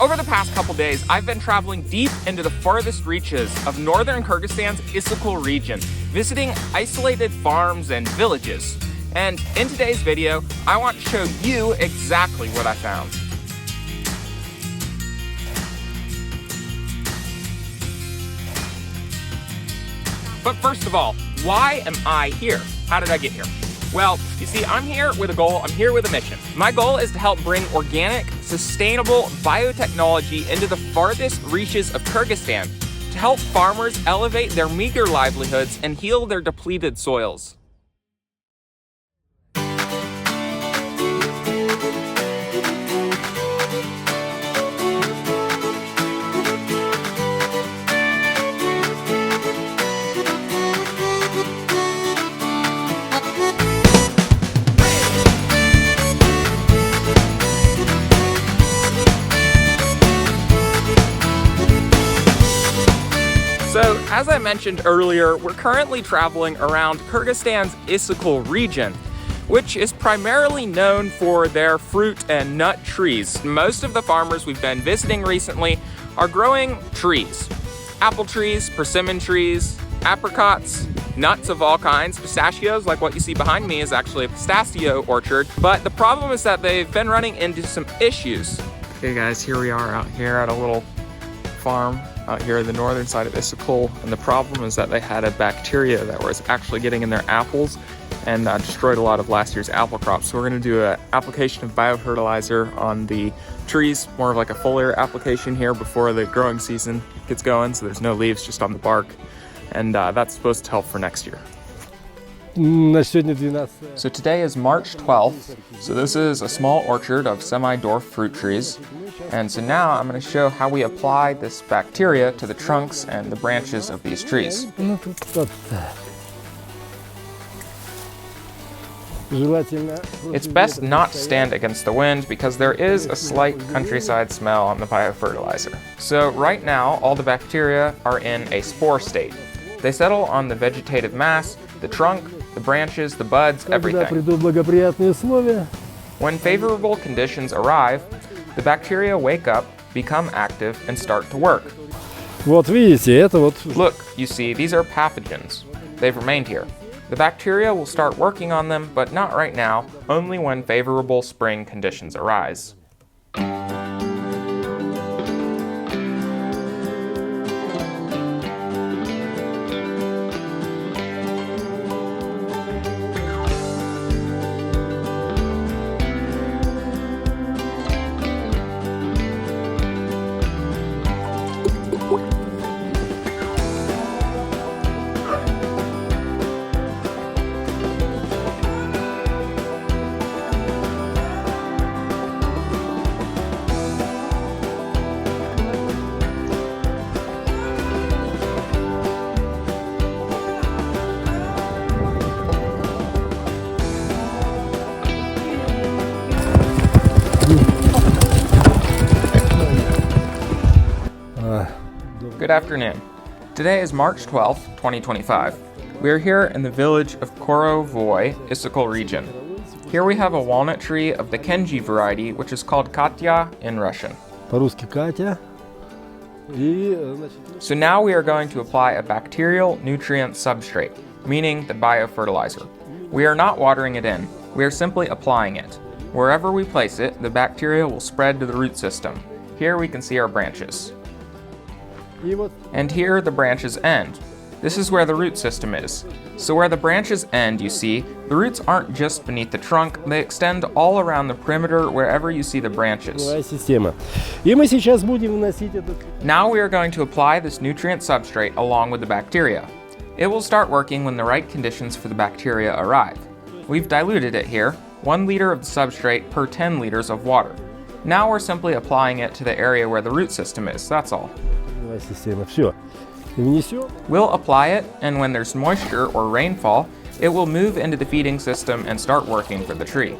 over the past couple days, I've been traveling deep into the farthest reaches of northern Kyrgyzstan's Issyk-Kul region, visiting isolated farms and villages. And in today's video, I want to show you exactly what I found. But first of all, why am I here? How did I get here? Well, you see, I'm here with a goal, I'm here with a mission. My goal is to help bring organic, sustainable biotechnology into the farthest reaches of Kyrgyzstan to help farmers elevate their meager livelihoods and heal their depleted soils. So, as I mentioned earlier, we're currently traveling around Kyrgyzstan's Issyk-Kul region, which is primarily known for their fruit and nut trees. Most of the farmers we've been visiting recently are growing trees. Apple trees, persimmon trees, apricots, nuts of all kinds, pistachios, like what you see behind me is actually a pistachio orchard. But the problem is that they've been running into some issues. Okay guys, here we are out here at a little farm out here in the northern side of Issyk-Kul, and the problem is that they had a bacteria that was actually getting in their apples and destroyed a lot of last year's apple crops. So we're going to do an application of biofertilizer on the trees, more of like a foliar application here before the growing season gets going, so there's no leaves, just on the bark, and that's supposed to help for next year. So today is March 12th, so this is a small orchard of semi-dwarf fruit trees. And so now I'm going to show how we apply this bacteria to the trunks and the branches of these trees. It's best not to stand against the wind because there is a slight countryside smell on the biofertilizer. So right now, all the bacteria are in a spore state. They settle on the vegetative mass, the trunk, the branches, the buds, everything. When favorable conditions arrive, the bacteria wake up, become active, and start to work. Look, you see, these are pathogens. They've remained here. The bacteria will start working on them, but not right now, only when favorable spring conditions arise. Good afternoon. Today is March 12th, 2025. We are here in the village of Korovoy, Issyk-Kul region. Here we have a walnut tree of the Kenji variety, which is called Katya in Russian. So now we are going to apply a bacterial nutrient substrate, meaning the biofertilizer. We are not watering it in, we are simply applying it. Wherever we place it, the bacteria will spread to the root system. Here we can see our branches. And here the branches end. This is where the root system is. So where the branches end, you see, the roots aren't just beneath the trunk, they extend all around the perimeter wherever you see the branches. Now we are going to apply this nutrient substrate along with the bacteria. It will start working when the right conditions for the bacteria arrive. We've diluted it here, 1 liter of the substrate per 10 liters of water. Now we're simply applying it to the area where the root system is, that's all. We'll apply it, and when there's moisture or rainfall, it will move into the feeding system and start working for the tree.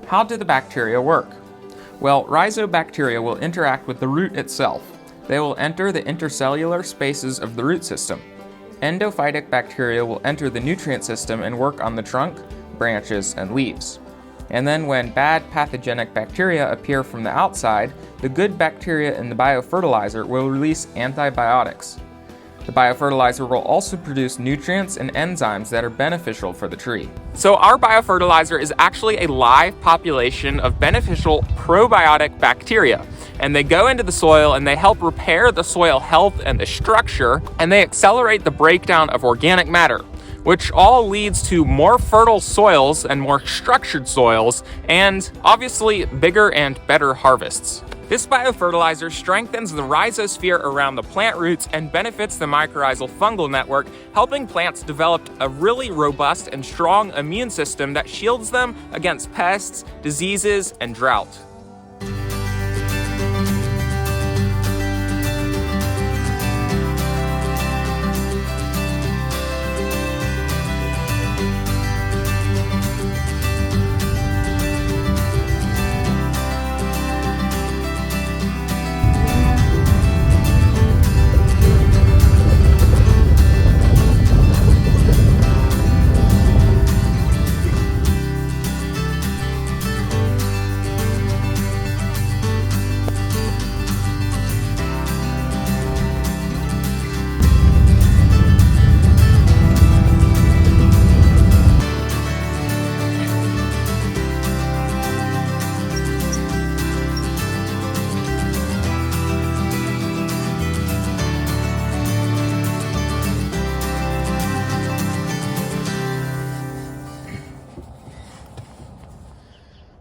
How do the bacteria work? Well, rhizobacteria will interact with the root itself. They will enter the intercellular spaces of the root system. Endophytic bacteria will enter the nutrient system and work on the trunk, branches, and leaves. And then when bad pathogenic bacteria appear from the outside, the good bacteria in the biofertilizer will release antibiotics. The biofertilizer will also produce nutrients and enzymes that are beneficial for the tree. So our biofertilizer is actually a live population of beneficial probiotic bacteria. And they go into the soil and they help repair the soil health and the structure, and they accelerate the breakdown of organic matter, which all leads to more fertile soils and more structured soils, and obviously bigger and better harvests. This biofertilizer strengthens the rhizosphere around the plant roots and benefits the mycorrhizal fungal network, helping plants develop a really robust and strong immune system that shields them against pests, diseases, and drought.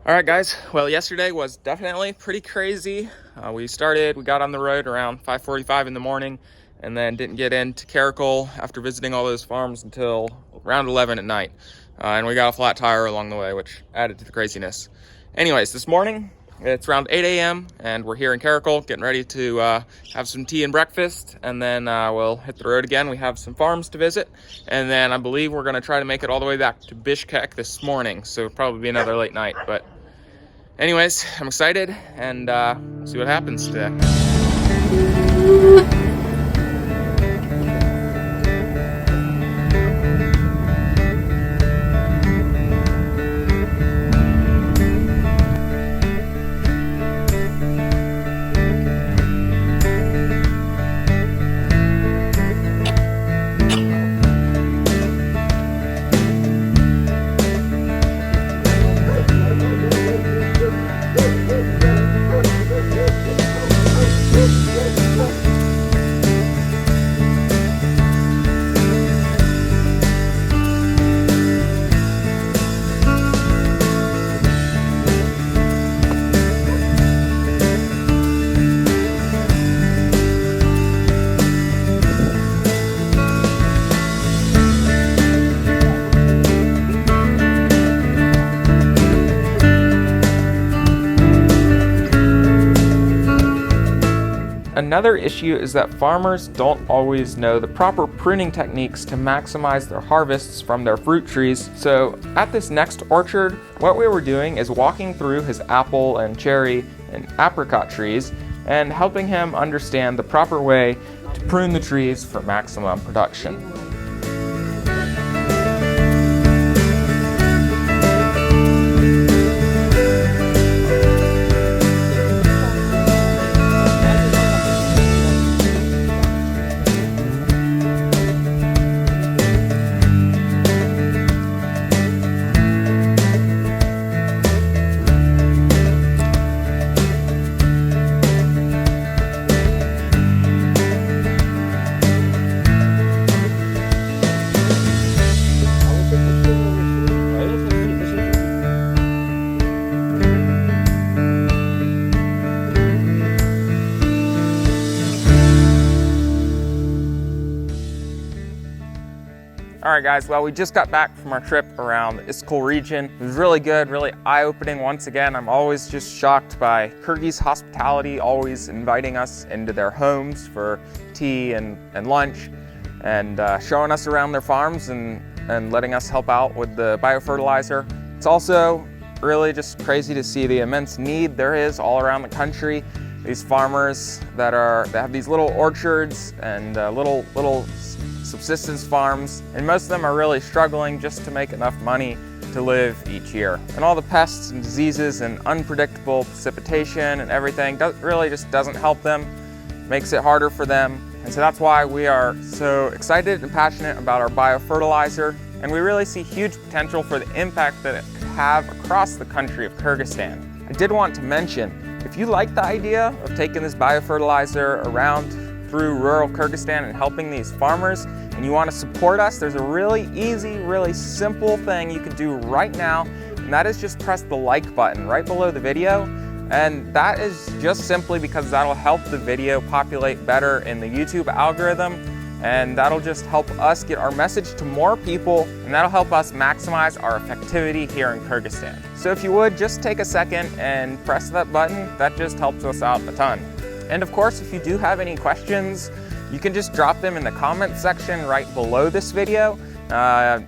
All right, guys. Well, yesterday was definitely pretty crazy. We got on the road around 5:45 in the morning, and then didn't get into Kyrgyzstan after visiting all those farms until around 11 at night. And we got a flat tire along the way, which added to the craziness. Anyways, this morning, it's around 8 a.m., and we're here in Kyrgyzstan getting ready to have some tea and breakfast, and then we'll hit the road again. We have some farms to visit, and then I believe we're going to try to make it all the way back to Bishkek this morning, so it'll probably be another late night. But anyways, I'm excited, and we'll see what happens today. Another issue is that farmers don't always know the proper pruning techniques to maximize their harvests from their fruit trees. So at this next orchard, what we were doing is walking through his apple and cherry and apricot trees and helping him understand the proper way to prune the trees for maximum production. All right, guys, well, we just got back from our trip around the Issyk-Kul region. It was really good, really eye-opening. Once again, I'm always just shocked by Kyrgyz hospitality, always inviting us into their homes for tea and lunch, and showing us around their farms and letting us help out with the biofertilizer. It's also really just crazy to see the immense need there is all around the country. These farmers that have these little orchards and little subsistence farms, and most of them are really struggling just to make enough money to live each year. And all the pests and diseases and unpredictable precipitation and everything really just doesn't help them, makes it harder for them. And so that's why we are so excited and passionate about our biofertilizer. And we really see huge potential for the impact that it could have across the country of Kyrgyzstan. I did want to mention, if you like the idea of taking this biofertilizer around through rural Kyrgyzstan and helping these farmers, and you want to support us, there's a really easy, really simple thing you can do right now, and that is just press the like button right below the video. And that is just simply because that'll help the video populate better in the YouTube algorithm, and that'll just help us get our message to more people, and that'll help us maximize our effectivity here in Kyrgyzstan. So if you would, just take a second and press that button. That just helps us out a ton. And of course, if you do have any questions, you can just drop them in the comment section right below this video.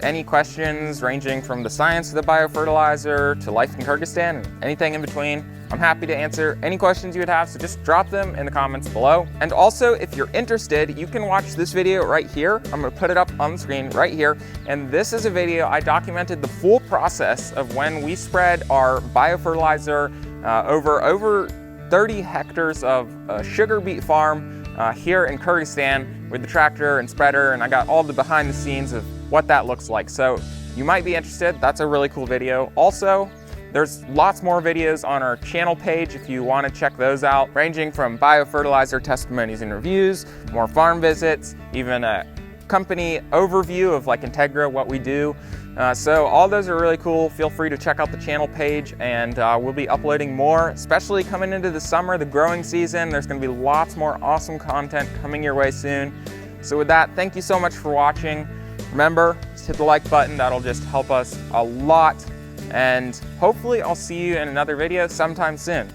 Any questions ranging from the science of the biofertilizer to life in Kyrgyzstan and anything in between. I'm happy to answer any questions you would have, so just drop them in the comments below. And also, if you're interested, you can watch this video right here. I'm gonna put it up on the screen right here. And this is a video I documented the full process of when we spread our biofertilizer over 30 hectares of a sugar beet farm here in Kyrgyzstan with the tractor and spreader, and I got all the behind the scenes of what that looks like. So you might be interested. That's a really cool video. Also, there's lots more videos on our channel page if you want to check those out, ranging from biofertilizer testimonies and reviews, more farm visits, even a company overview of like Integra, what we do. So all those are really cool. Feel free to check out the channel page, and we'll be uploading more, especially coming into the summer, the growing season. There's going to be lots more awesome content coming your way soon. So with that, thank you so much for watching. Remember, just hit the like button. That'll just help us a lot. And hopefully I'll see you in another video sometime soon.